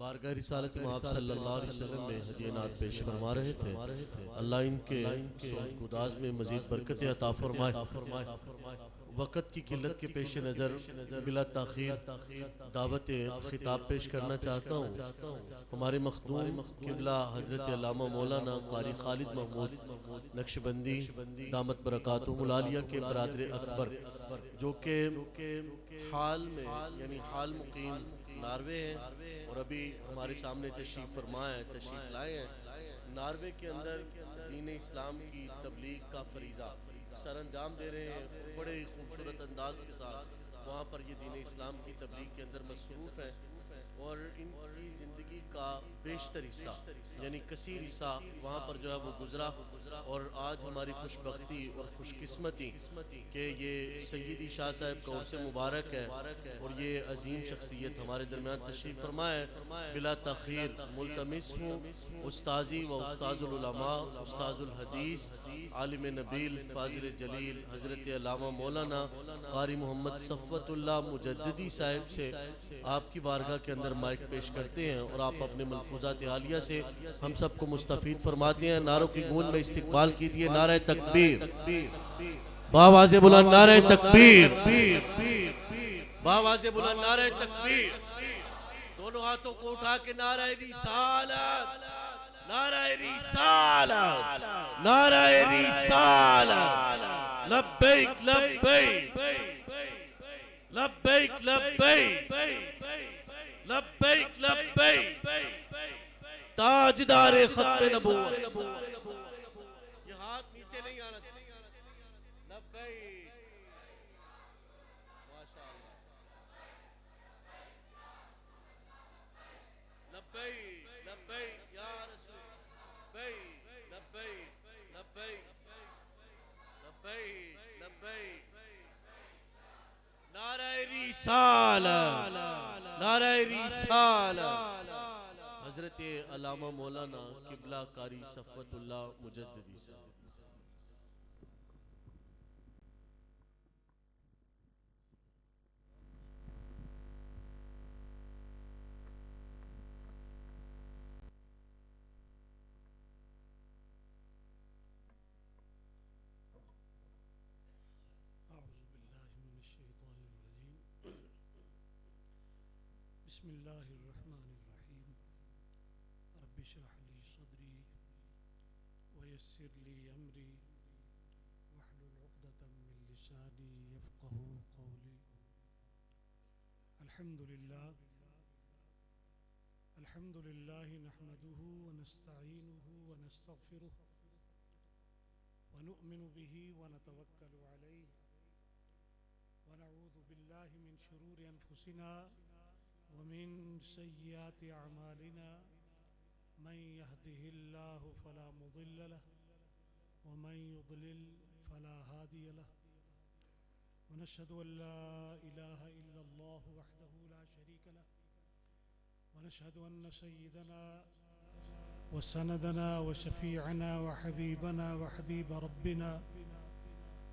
بارگاہ رسالت میں آپ صلی اللہ علیہ وسلم میں ہدیہ نعت پیش فرما رہے تھے۔ اللہ ان کے سوز گداز میں مزید برکتیں عطا فرمائے۔ وقت کی قلت کے پیش نظر بلا تاخیر دعوت خطاب پیش کرنا چاہتا ہوں۔ ہمارے مخدوم قبلہ حضرت علامہ مولانا قاری خالد محمود نقشبندی دامت برکاتہم العالیہ کے برادر اکبر، جو کہ حال میں یعنی حال مقیم ناروے ہیں اور ابھی ہمارے سامنے تشریف فرمائے ہیں، تشریف لائے ہیں۔ ناروے کے اندر دین اسلام کی تبلیغ کا فریضہ سر انجام دے رہے ہیں، بڑے خوبصورت انداز کے ساتھ وہاں پر یہ دین اسلام کی تبلیغ کے اندر مصروف ہیں، اور ان کی زندگی کا بیشتر حصہ یعنی کثیر حصہ وہاں پر جو ہے وہ گزرا، اور آج ہماری خوش بختی اور خوش قسمتی کہ یہ سیدی شاہ صاحب کا عرس مبارک ہے اور یہ عظیم شخصیت ہمارے درمیان تشریف فرمائے۔ بلا تاخیر ملتمس ہوں استاذی و استاذ العلماء، استاذ الحدیث، عالم نبیل، فاضل جلیل حضرت علامہ مولانا قاری محمد صفوت اللہ مجددی صاحب سے آپ کی بارگاہ کے اندر مائک پیش کرتے ہیں، اور آپ اپنے ملفوظات عالیہ سے ہم سب کو مستفید فرماتے ہیں۔ نعروں کی گونج میں استقبال کیجئے نعرہ تکبیر، بآواز بلند نعرہ تکبیر، بآواز بلند نعرہ تکبیر، دونوں ہاتھوں کو اٹھا کے نعرہ رسالت، نعرہ رسالت، نعرہ رسالت، لبیک لبیک لبیک لبیک لبیک لبیک، تاجدار ختم نبوت، یہ ہاتھ نیچے نہیں آنا چاہیے، لبیک، ماشاءاللہ، لبیک لبیک یا رسول، لبیک لبیک لبیک لبیک لبیک، نعرہ رسالت، نعرہ رسالت، حضرت علامہ مولانا قبلہ قاری صفوت اللہ مجددی سے۔ بسم اللہ الرحمن الرحیم، رب اشرح لی صدری ویسر لی امری واحلل عقدۃ من لسانی یفقہوا قولی۔ الحمد للہ نحمدہ ونستعینہ ونستغفرہ ونؤمن بہ ونتوکل علیہ ونعوذ باللہ من شرور انفسنا ومن سیئات اعمالنا، من يهده الله فلا مضل له ومن يضلل فلا هادي له، ونشهد ان لا اله الا الله وحده لا شريك له، ونشهد ان سيدنا وسندنا وشفيعنا وحبيبنا وحبيب ربنا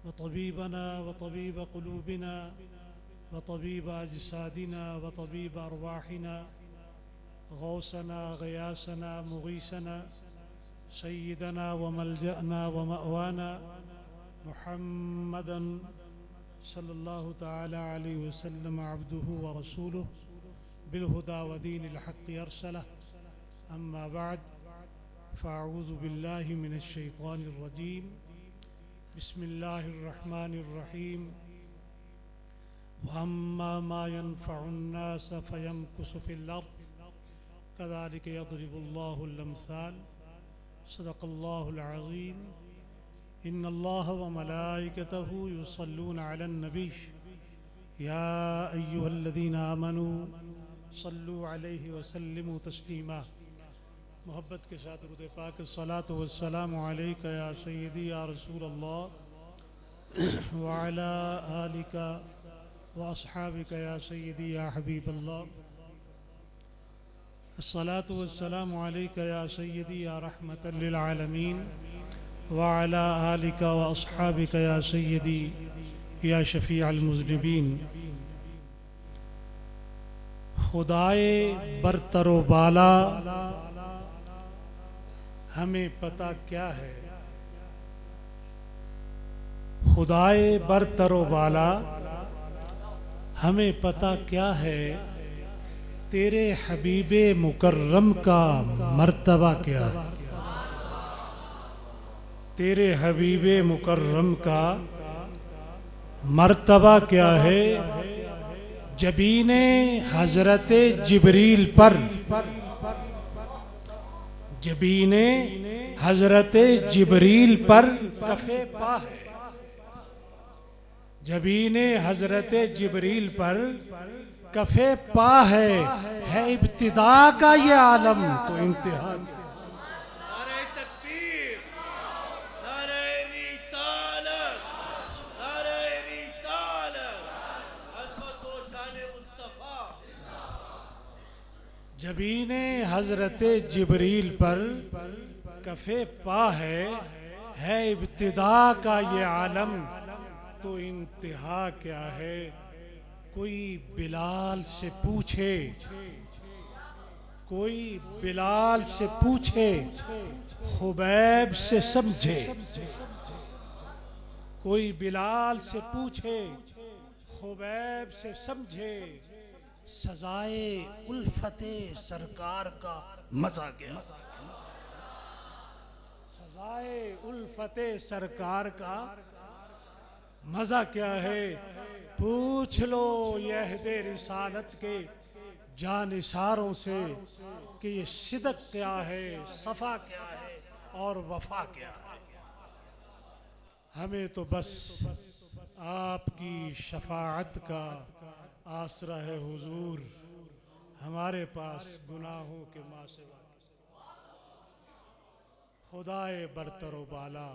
وطبيبنا وطبيب قلوبنا وطبيب أجسادنا وطبيب أرواحنا، غوثنا غياثنا مغيثنا، سيدنا وملجأنا ومأوانا، محمدا صلى الله تعالى عليه وسلم عبده ورسوله بالهدى ودين الحق أرسله، أما بعد فأعوذ بالله من الشيطان الرجيم، بسم الله الرحمن الرحيم، وَأَمَّا مَا يَنْفَعُ النَّاسَ فَيَمْكُثُ فِي الْأَرْضِ كَذَلِكَ يَضْرِبُ اللَّهُ الْأَمْثَالَ، صدق الله العظيم۔ إن الله وملائكته يصلون على النبي يا أيها الذين آمنوا صلوا عليه وسلموا تسليما۔ محبت کے ساتھ درود پاک، الصلاة والسلام عليك يا سيدي يا رسول الله وعلى آلك وأصحابك يا سيدي يا حبيب الله، الصلاة والسلام عليك يا سيدي يا رحمة للعالمين وعلى آلك وأصحابك يا سيدي يا شفيع المذنبين۔ خدائے برتر و بالا ہمیں پتہ کیا ہے، خدائے برتر و بالا ہمیں پتہ کیا ہے، تیرے حبیب مکرم کا مرتبہ کیا ہے، تیرے حبیب مکرم کا مرتبہ کیا ہے۔ جبین حضرت جبریل پر، جبین حضرت جبریل پر کف پا ہے، جبین حضرت جبریل پر کف پا ہے ابتدا کا یہ عالم تو انتہا۔ نعرہ تکبیر، نعرہ رسالت، نعرہ رسالت، عظمت و شان مصطفیٰ۔ جبین حضرت جبریل پر کف پا ہے ابتدا کا یہ عالم تو انتہا کیا ہے۔ کوئی بلال سے پوچھے، کوئی بلال سے پوچھے خبیب سے سمجھے، کوئی بلال سے پوچھے خبیب سے سمجھے، سزائے الفت سرکار کا مزہ کیا، سزائے الفت سرکار کا مزہ کیا ہے۔ پوچھ لو یہ عہد رسالت کے جانثاروں سے کہ یہ صدق کیا ہے، صفا کیا ہے اور وفا کیا ہے۔ ہمیں تو بس آپ کی شفاعت کا آسرا ہے حضور، ہمارے پاس گناہوں کے ماں سے خدائے برتر و بالا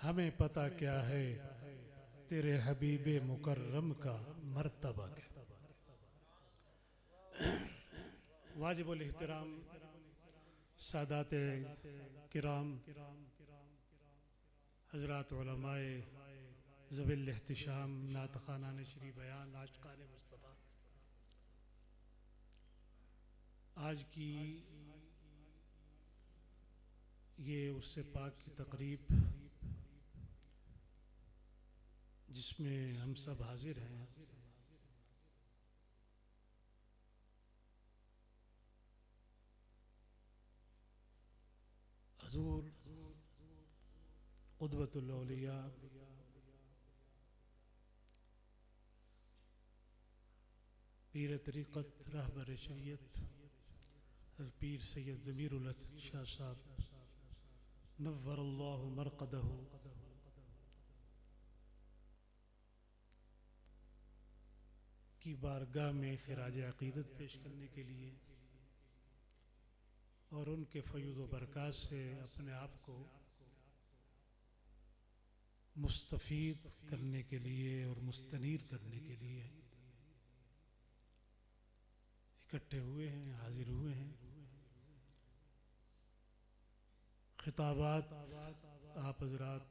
ہمیں پتہ کیا ہے، تیرے حبیب مکرم کا مرتبہ کیا۔ واجب الاحترام سادات کرام، حضرات علماء ذوی الاحتشام، ناطقان شریف بیان، عاشقان مصطفیٰ، آج کی یہ اس سے پاک کی تقریب جس میں ہم سب حاضر ہیں، حضور قدوۃ الاولیاء پیر طریقت رہبر شریعت پیر سید ضمیر الحق شاہ صاحب نور اللہ مرقدہ کی بارگاہ میں خراج عقیدت پیش کرنے کے لیے اور ان کے فیض و برکات سے اپنے آپ کو مستفید کرنے کے لیے اور مستنیر کرنے کے لیے اکٹھے ہوئے ہیں، حاضر ہوئے ہیں۔ خطابات آپ حضرات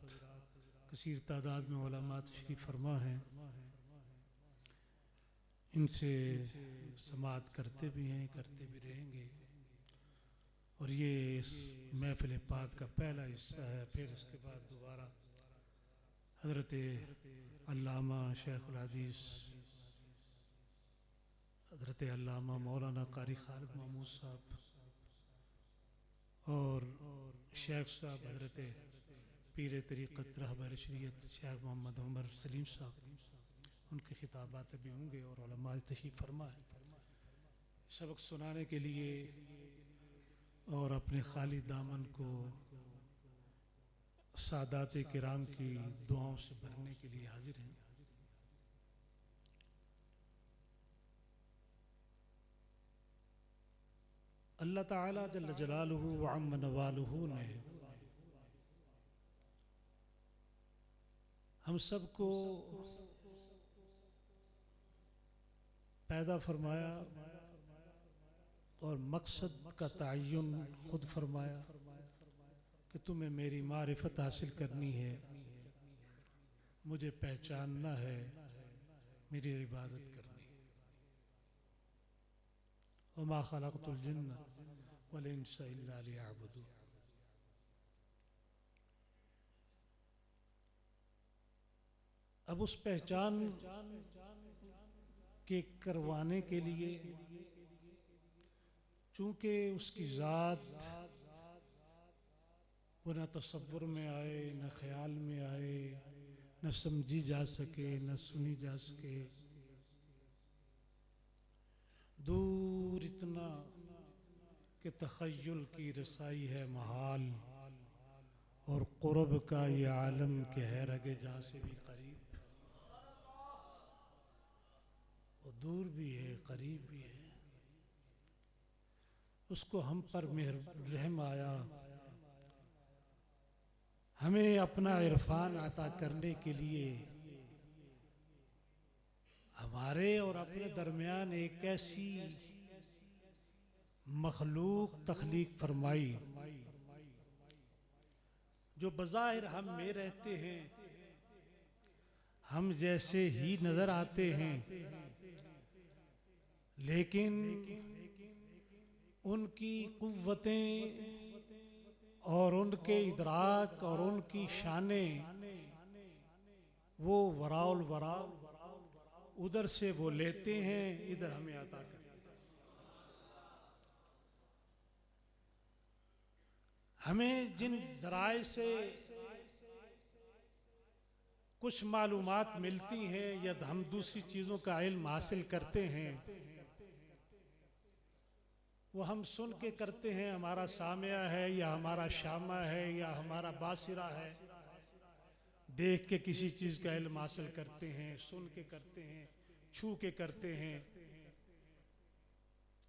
کثیر تعداد میں علماء تشریف فرما ہیں، ان سے سماعت کرتے بھی ہیں، کرتے بھی رہیں گے، اور یہ اس محفل پاک کا پہلا حصہ ہے۔ پھر اس کے بعد دوبارہ حضرت علامہ شیخ الحدیث حضرت علامہ مولانا قاری خالد محمود صاحب اور شیخ صاحب حضرت پیر طریقت رہبر شریعت شیخ محمد عمر سلیم صاحب، ان کے خطابات بھی ہوں گے اور علماء تشریف فرما ہے سبق سنانے کے لیے اور اپنے خالی دامن کو سادات کرام کی دعاؤں سے بھرنے کے لیے حاضر ہیں۔ اللہ تعالیٰ جل جلالہ وعم نوالہ نے ہم سب کو پیدا فرمایا اور مقصد کا تعین خود فرمایا کہ تمہیں میری معرفت حاصل کرنی ہے، مجھے پہچاننا ہے، میری عبادت کرنی ہے۔ وما خلقت الجن والانس الا ليعبدون۔ اب اس پہچان کے کروانے کے لیے چونکہ اس کی ذات وہ نہ تصور میں آئے، نہ خیال میں آئے، نہ سمجھی جا سکے، نہ سنی جا سکے، دور اتنا کہ تخیل کی رسائی ہے محال، اور قرب کا یہ عالم کہ ہے رگ جاں سے بھی قریب، وہ دور بھی ہے قریب بھی ہے۔ اس کو ہم پر رحم آیا، ہمیں اپنا عرفان عطا کرنے کے لیے ہمارے اور اپنے درمیان ایک ایسی مخلوق تخلیق فرمائی جو بظاہر ہم میں رہتے ہیں، ہم جیسے ہی نظر آتے ہیں، لیکن ان کی قوتیں اور ان کے ادراک اور ان کی شانیں وہ وراء الوراء ادھر سے وہ لیتے ہیں، ادھر ہمیں عطا کرتے ہیں۔ ہمیں جن ذرائع سے کچھ معلومات ملتی ہیں یا ہم دوسری چیزوں کا علم حاصل کرتے ہیں، وہ ہم سن کے کرتے ہیں، ہمارا سامعہ ہے یا ہمارا شامہ ہے یا ہمارا باصرہ ہے، دیکھ کے کسی چیز کا علم حاصل کرتے ہیں، سن کے کرتے ہیں، چھو کے کرتے ہیں،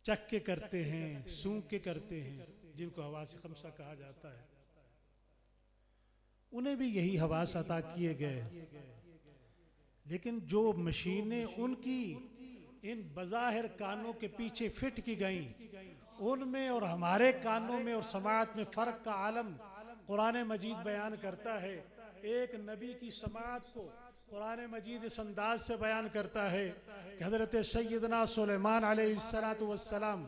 چکھ کے کرتے ہیں، سونگھ کے کرتے ہیں، جن کو حواس خمسہ کہا جاتا ہے۔ انہیں بھی یہی حواس عطا کیے گئے، لیکن جو مشینیں ان کی ان بظاہر کانوں کے پیچھے فٹ کی گئیں، ان میں اور ہمارے کانوں میں اور سماعت میں فرق کا عالم قرآن مجید بیان کرتا ہے۔ ایک نبی کی سماعت کو قرآن مجید اس انداز سے بیان کرتا ہے کہ حضرت سیدنا سلیمان علیہ السلام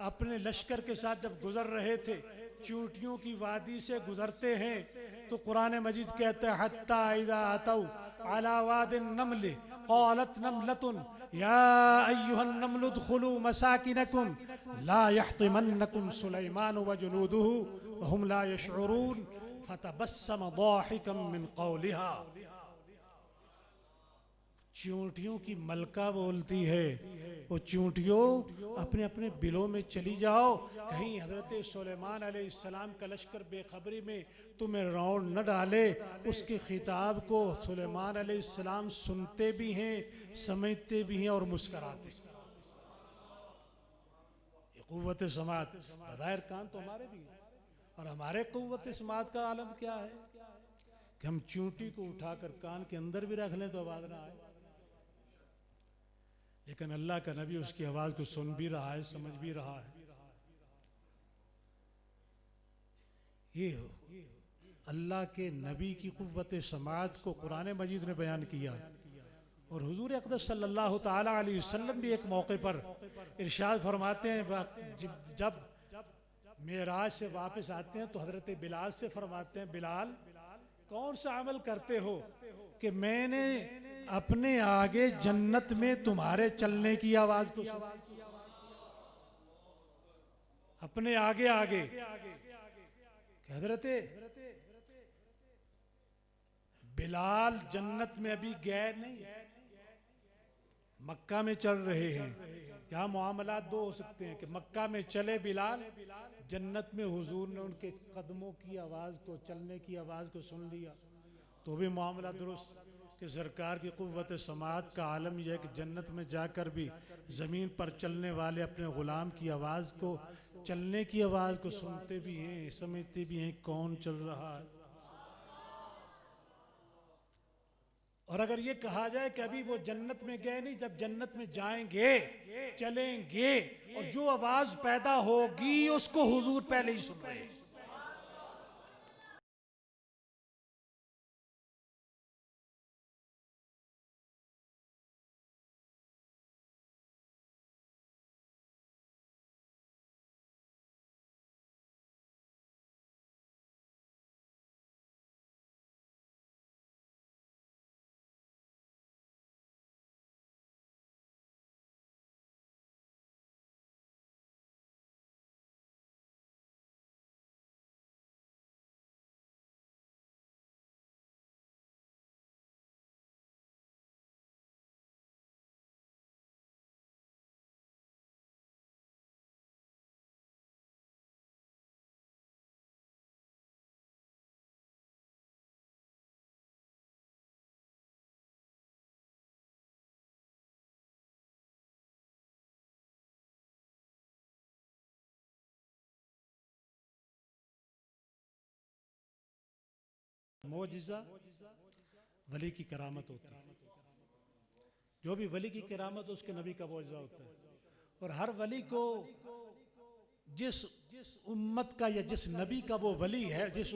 اپنے لشکر کے ساتھ جب گزر رہے تھے، چونٹیوں کی وادی سے گزرتے ہیں، تو قرآن مجید کہتا ہے حَتَّى إِذَا أَتَوْا عَلَى وَادِ النَّمْلِ قَالَتْ نَمْلَةٌ يَا أَيُّهَا النَّمْلُ ادْخُلُوا مَسَاكِنَكُمْ لَا يَحْطِمَنَّكُمْ سُلَيْمَانُ وَجُنُودُهُ وَهُمْ لَا يَشْعُرُونَ فَتَبَسَّمَ ضَاحِكًا مِّن قَوْلِهَا۔ چونٹیوں کی ملکہ بولتی ہے، وہ چونٹیوں اپنے اپنے بلوں میں چلی جاؤ، کہیں حضرت سلیمان علیہ السلام کا لشکر بے خبری میں تمہیں راؤنڈ نہ ڈالے۔ اس کے خطاب کو سلیمان علیہ السلام سنتے بھی ہیں، سمجھتے بھی ہیں اور مسکراتے ہیں۔ یہ قوت سماعت، بظاہر کان تو ہمارے بھی ہیں، اور ہمارے قوت سماعت کا عالم کیا ہے کہ ہم چونٹی کو اٹھا کر کان کے اندر بھی رکھ لیں تو آواز نہ آئے، لیکن اللہ کا نبی اس کی آواز کو سن بھی رہا ہے، سمجھ بھی رہا ہے۔ یہ اللہ کے نبی کی قوت سماعت کو قرآن مجید نے بیان کیا، اور حضور اقدس صلی اللہ تعالی علیہ وسلم بھی ایک موقع پر ارشاد فرماتے ہیں، جب معراج سے واپس آتے ہیں تو حضرت بلال سے فرماتے ہیں، بلال کون سا عمل کرتے ہو کہ میں نے اپنے آگے جنت میں تمہارے چلنے کی آواز کو سنا؟ اپنے آگے آگے کہ حضرت بلال جنت میں ابھی گئے نہیں، مکہ میں چل رہے ہیں۔ یہاں معاملات دو ہو سکتے ہیں کہ مکہ میں چلے بلال، جنت میں حضور نے ان کے قدموں کی آواز کو، چلنے کی آواز کو سن لیا، تو بھی معاملہ درست کہ سرکار کی قوت سماعت کا عالم یہ ہے کہ جنت میں جا کر بھی زمین پر چلنے والے اپنے غلام کی آواز کو، چلنے کی آواز کو سنتے بھی ہیں، سمجھتے بھی ہیں کون چل رہا ہے۔ اور اگر یہ کہا جائے کہ ابھی وہ جنت میں گئے نہیں، جب جنت میں جائیں گے، چلیں گے، اور جو آواز پیدا ہوگی اس کو حضور پہلے ہی سن رہے ہیں۔ معجزہ ولی کی کرامت ہوتی ہے. جو بھی ولی کی کرامت اس کے نبی کا معجزہ ہوتا ہے. اور ہر ولی کو جس امت کا یا جس نبی کا وہ ولی ہے، جس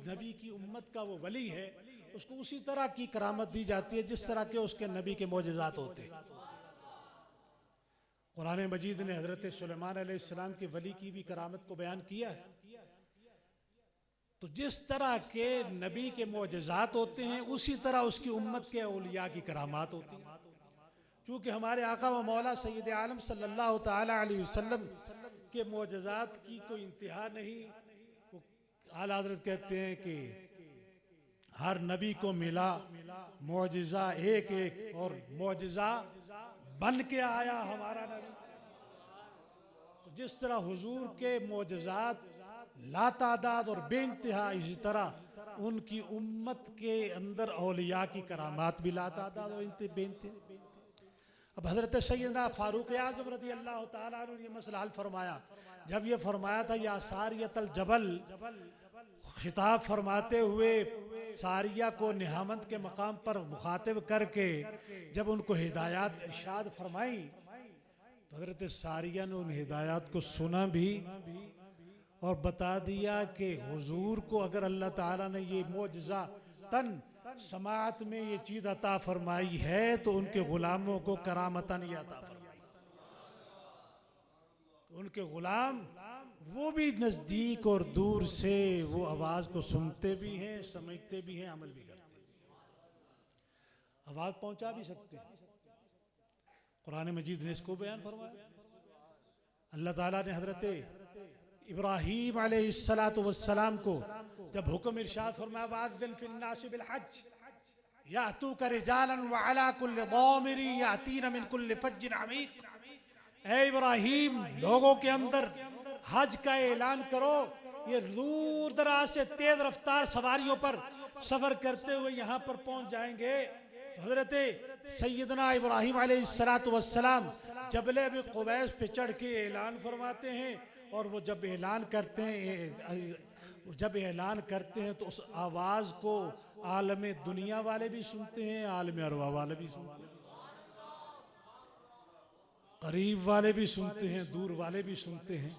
نبی کی امت کا وہ ولی ہے، اس کو اسی طرح کی کرامت دی جاتی ہے جس طرح کے اس کے نبی کے معجزات ہوتے ہیں. قرآن مجید نے حضرت سلیمان علیہ السلام کے ولی کی بھی کرامت کو بیان کیا ہے. تو جس طرح کے نبی کے معجزات ہوتے ہیں اسی طرح اس کی امت کے اولیاء کی کرامات ہوتی ہیں. چونکہ ہمارے آقا و مولا سید عالم صلی اللہ تعالی علیہ وسلم کے معجزات کی کوئی انتہا نہیں. وہ اعلیٰ حضرت کہتے ہیں کہ ہر نبی کو ملا معجزہ ایک ایک، اور معجزہ بن کے آیا ہمارا نبی. تو جس طرح حضور کے معجزات لا تعداد اور بے انتہا، اسی طرح ان کی امت کے اندر اولیاء کی کرامات بھی لا تعداد اور بے انتہا. اب حضرت سیدنا فاروق اعظم رضی اللہ تعالیٰ عنہ نے یہ مسئلہ حل فرمایا. جب یہ فرمایا تھا یا ساریۃ الجبل، خطاب فرماتے ہوئے ساریہ کو نہامت کے مقام پر مخاطب کر کے جب ان کو ہدایات ارشاد فرمائی، تو حضرت ساریہ نے ان ہدایات کو سنا بھی اور بتا دیا کہ حضور کو اگر اللہ تعالیٰ نے یہ معجزہ تن سماعت میں یہ چیز عطا فرمائی ہے تو ان کے غلاموں کو کرامتاً یہ عطا فرمائی. ان کے غلام وہ بھی نزدیک اور دور سے وہ آواز کو سنتے بھی ہیں، سمجھتے بھی ہیں، عمل بھی کرتے ہیں، آواز پہنچا بھی سکتے ہیں. قرآن مجید نے اس کو بیان فرمایا. اللہ تعالیٰ نے حضرت ابراہیم علیہ السلام کو جب حکم ارشاد فرمایا وَأَذِّنْ فِي النَّاسِ بِالْحَجِّ يَأْتُوكَ رِجَالًا وَعَلَىٰ كُلِّ ضَامِرٍ يَأْتِينَ مِنْ كُلِّ فَجٍّ عَمِيقٍ، اے ابراہیم لوگوں کے اندر حج کا اعلان کرو، یہ دور دراز سے تیز رفتار سواریوں پر سفر کرتے ہوئے یہاں پر پہنچ جائیں گے. حضرت سیدنا ابراہیم علیہ السلام جبل ابی قبیس پہ چڑھ کے اعلان فرماتے ہیں، اور وہ جب اعلان کرتے ہیں تو اس آواز کو عالم دنیا والے بھی سنتے ہیں، عالم ارواح والے بھی سنتے ہیں، قریب والے بھی سنتے ہیں، دور والے بھی سنتے ہیں.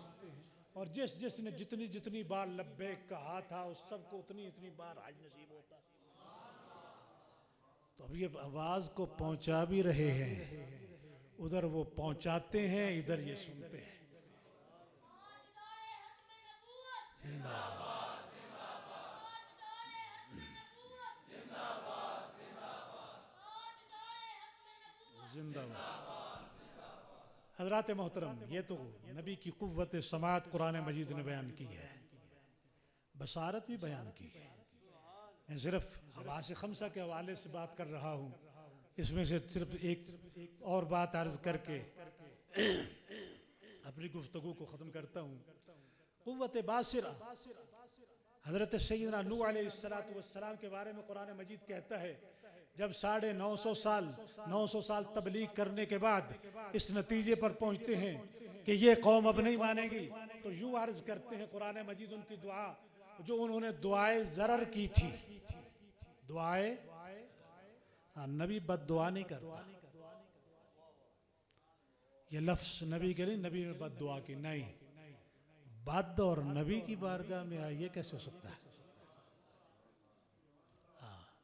اور جس نے جتنی بار لبیک کہا تھا اس سب کو اتنی بار حج نصیب ہوتا. تو اب یہ آواز کو پہنچا بھی رہے ہیں، ادھر وہ پہنچاتے ہیں، ادھر یہ سنتے ہیں. زندہ باد. حضرات محترم، یہ تو نبی کی قوت سماعت قرآن مجید نے بیان کی ہے، بصارت بھی بیان کی ہے. میں صرف حواس خمسہ کے حوالے سے بات کر رہا ہوں. اس میں سے صرف ایک اور بات عرض کر کے اپنی گفتگو کو ختم کرتا ہوں. قوت باصرہ حضرت سیدنا نوح علیہ السلام کے بارے میں قرآن مجید کہتا ہے جب 950 سال تبلیغ کرنے کے بعد اس نتیجے پر پہنچتے ہیں کہ یہ قوم اب نہیں مانے گی، تو یوں عرض کرتے ہیں قرآن مجید ان کی دعا جو انہوں نے دعائے ضرر کی تھی. دعائے نبی بد دعا نہیں کرتا، یہ لفظ نبی کے نہیں، نبی نے بد دعا کی نہیں. بد اور نبی کی بارگاہ میں یہ کیسے ہو سکتا ہے؟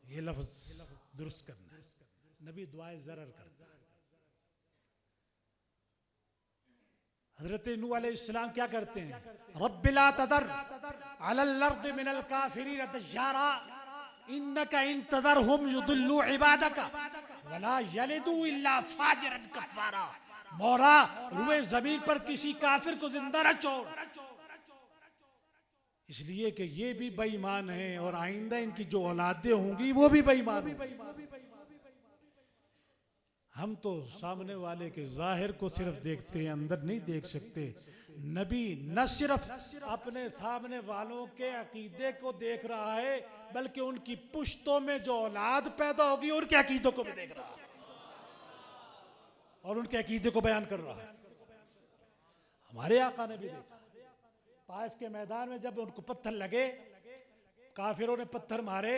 یہ لفظ درست کرنا ہے. نبی دعائے ضرر کرتا ہے. حضرت نوح علیہ السلام کیا کرتے ہیں؟ رب لا تذر علی الارض من الکافرین دجارا انک ان تذرہم یضلوا عبادک ولا یلدوا الا فاجرا کفارا. مولا روئے زمین پر کسی کافر کو زندہ نہ چھوڑ، اس لیے کہ یہ بھی بے ایمان ہیں اور آئندہ ان کی جو اولادیں ہوں گی وہ بھی بے ایمان ہوں گی. ہم تو سامنے والے کے ظاہر کو صرف دیکھتے ہیں، اندر نہیں دیکھ سکتے. نبی نہ صرف اپنے سامنے والوں کے عقیدے کو دیکھ رہا ہے بلکہ ان کی پشتوں میں جو اولاد پیدا ہوگی ان کے عقیدوں کو بھی دیکھ رہا ہے اور ان کے عقیدے کو بیان کر رہا ہے. ہمارے آقا نے بھی دیکھا طائف کے میدان میں جب ان کو پتھر لگے، کافروں نے پتھر مارے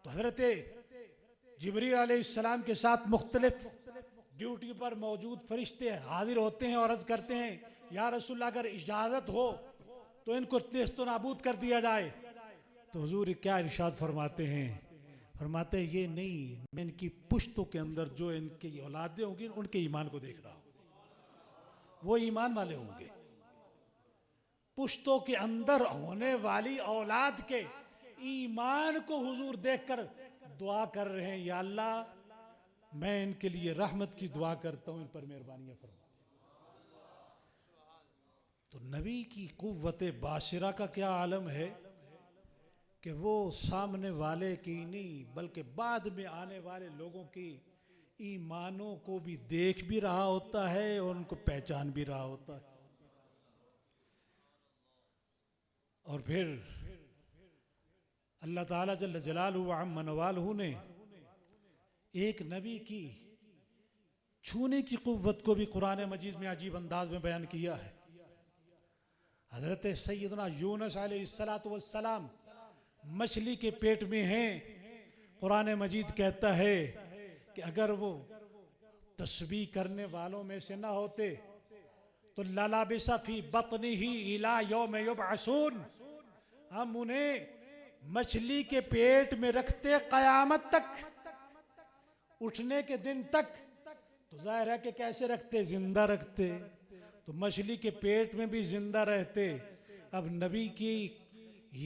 تو حضرت جبریل علیہ السلام کے ساتھ مختلف ڈیوٹی پر موجود فرشتے حاضر ہوتے ہیں اور عرض کرتے ہیں یا رسول اللہ اگر اجازت ہو تو ان کو نیست و نابود کر دیا جائے. تو حضور کیا ارشاد فرماتے ہیں؟ فرماتے ہیں یہ نہیں، میں ان کی پشتوں کے اندر جو ان کی اولادیں ہوں گی ان کے ایمان کو دیکھ رہا ہوں، وہ ایمان والے ہوں گے. پشتوں کے اندر ہونے والی اولاد کے ایمان کو حضور دیکھ کر دعا کر رہے ہیں، یا اللہ میں ان کے لیے رحمت کی دعا کرتا ہوں، ان پر مہربانیاں فرما. تو نبی کی قوت باصرہ کا کیا عالم ہے کہ وہ سامنے والے کی نہیں بلکہ بعد میں آنے والے لوگوں کی ایمانوں کو بھی دیکھ بھی رہا ہوتا ہے اور ان کو پہچان بھی رہا ہوتا ہے. اور پھر اللہ تعالیٰ جل جلالہ وعم نوالہ نے ایک نبی کی چھونے کی قوت کو بھی قرآن مجید میں عجیب انداز میں بیان کیا ہے. حضرت سیدنا یونس علیہ السلام مچھلی کے پیٹ میں ہیں. قرآن مجید کہتا ہے کہ اگر وہ تسبیح کرنے والوں میں سے نہ ہوتے تو لَلَبِثَ فِي بَطْنِهِ إِلَى يَوْمِ يُبْعَثُونَ، ہم انہیں مچھلی کے پیٹ میں رکھتے قیامت تک، اٹھنے کے دن تک. تو ظاہر ہے کہ کیسے رکھتے؟ زندہ رکھتے. تو مچھلی کے پیٹ میں بھی زندہ رہتے. اب نبی کی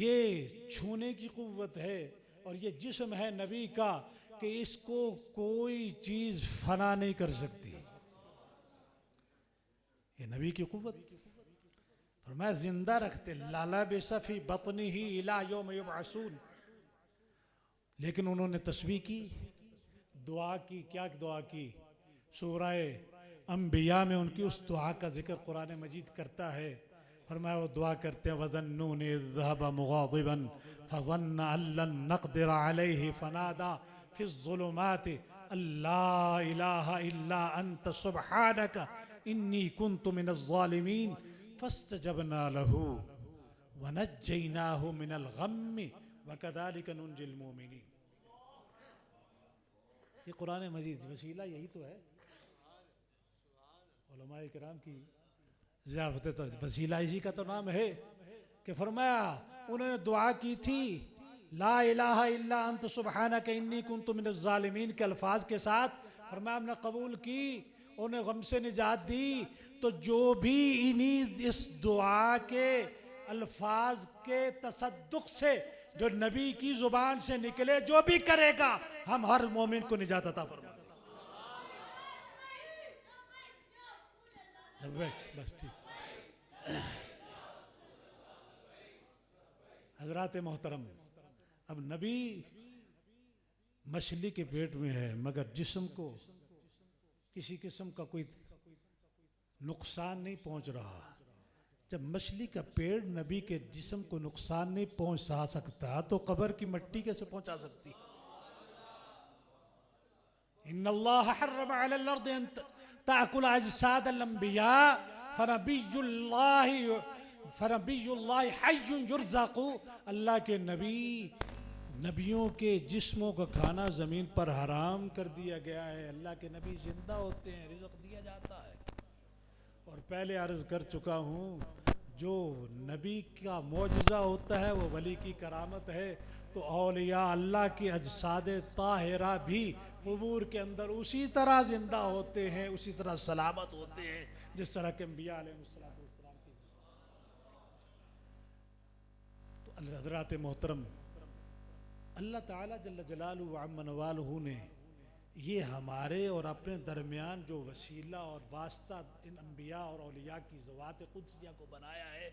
یہ چھونے کی قوت ہے اور یہ جسم ہے نبی کا کہ اس کو کوئی چیز فنا نہیں کر سکتی. یہ نبی کی قوت. فرمایا زندہ رکھتے لَلَبِثَ فِي بَطْنِهِ إِلَى يَوْمِ يُبْعَثُونَ. لیکن انہوں نے تسبیح کی، دعا کی. کیا دعا کی؟ سورہ انبیاء میں ان کی اس دعا کا ذکر قرآن مجید کرتا ہے. فرمایا وہ دعا کرتے ہیں وَظَنُّونِ إِذْ ذَهَبَ مُغَاضِبًا فَظَنَّ أَن لَّن نَّقْدِرَ عَلَيْهِ فَنَادَى فِي الظُّلُمَاتِ أَن لَّا إِلَٰهَ إِلَّا أَنتَ سُبْحَانَكَ إِنِّي كُنتُ مِنَ الظَّالِمِينَ فَاسْتَجَبْنَا لَهُ وَنَجَّيْنَاهُ مِنَ الْغَمِّ وَكَذَلِكَ نُنْجِي الْمُؤْمِنِينَ. یہ قرآن مجید وسیلہ یہی تو ہے. علماء کرام کی ضیافت وسیلہ اسی کا تو نام ہے کہ فرمایا انہوں نے دعا کی تھی لا الہ الا انت سبحانک انی کنت من الظالمین کے الفاظ کے ساتھ. فرمایا ہم نے قبول کی، انہیں غم سے نجات دی. تو جو بھی انہی اس دعا کے الفاظ کے تصدق سے جو نبی کی زبان سے نکلے جو بھی کرے گا ہم ہر مومن کو نجات عطا فرما. بس ٹھیک. حضرات محترم، اب نبی مچھلی کے پیٹ میں ہے مگر جسم کو کسی قسم کا کوئی نقصان نہیں پہنچ رہا. جب مچھلی کا پیٹ نبی کے جسم کو نقصان نہیں پہنچا سکتا تو قبر کی مٹی کیسے پہنچا سکتی؟ ان اللہ حرم علی الارض ان تأکل اجساد الانبیاء فنبی اللہ حی یرزق. اللہ کے نبیوں کے جسموں کا کھانا زمین پر حرام کر دیا گیا ہے. اللہ کے نبی زندہ ہوتے ہیں، رزق دیا جاتا ہے. اور پہلے عرض کر چکا ہوں جو نبی کا معجزہ ہوتا ہے وہ ولی کی کرامت ہے. تو اولیاء اللہ کی اجساد طاہرہ بھی قبور کے اندر اسی طرح زندہ ہوتے ہیں، اسی طرح سلامت ہوتے ہیں جس طرح کہ انبیاء علیہ السلام کی. تو حضرات محترم، اللہ تعالیٰ جل جلالہ وعم نوالہ نے یہ ہمارے اور اپنے درمیان جو وسیلہ اور واسطہ ان انبیاء اور اولیاء کی ذوات قدسیہ کو بنایا ہے،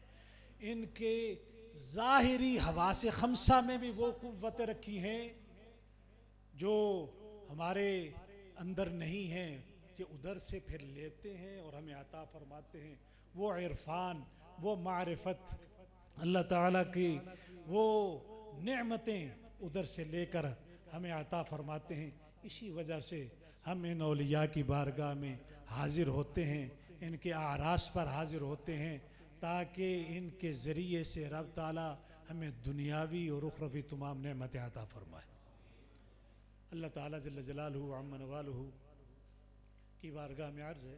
ان کے ظاہری حواس خمسہ میں بھی وہ قوتیں رکھی ہیں جو ہمارے اندر نہیں ہیں، کہ ادھر سے پھر لیتے ہیں اور ہمیں عطا فرماتے ہیں. وہ عرفان، وہ معرفت، اللہ تعالیٰ کی وہ نعمتیں ادھر سے لے کر ہمیں عطا فرماتے ہیں. اسی وجہ سے ہم ان اولیاء کی بارگاہ میں حاضر ہوتے ہیں، ان کے اعراس پر حاضر ہوتے ہیں تاکہ ان کے ذریعے سے رب تعالیٰ ہمیں دنیاوی اور اخروی تمام نعمتیں عطا فرمائے۔ اللہ تعالیٰ جل جلالہ عم نوالہ کی بارگاہ میں عرض ہے،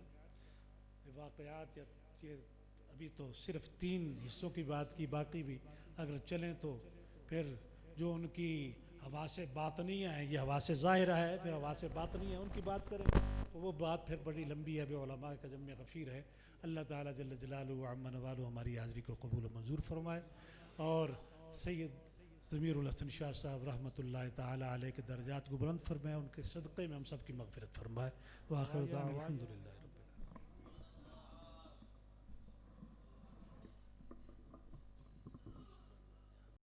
واقعات یہ ابھی تو صرف 3 حصوں کی بات کی، باقی بھی اگر چلیں تو پھر جو ان کی حواس باطنیہ ہیں، یہ حواس ظاہرہ ہے، پھر حواس باطنیہ ان کی بات کریں تو وہ بات پھر بڑی لمبی ہے، بے علماء کا جمع غفیر ہے۔ اللہ تعالیٰ جل جلالہ عم نوالہ ہماری حاضری کو قبول و منظور فرمائے، اور سید ضمیر الحسن شاہ صاحب رحمۃ اللہ تعالیٰ علیہ کے درجات کو بلند فرمائے، ان کے صدقے میں ہم سب کی مغفرت فرمائے۔ وآخر دعوانا الحمدللہ۔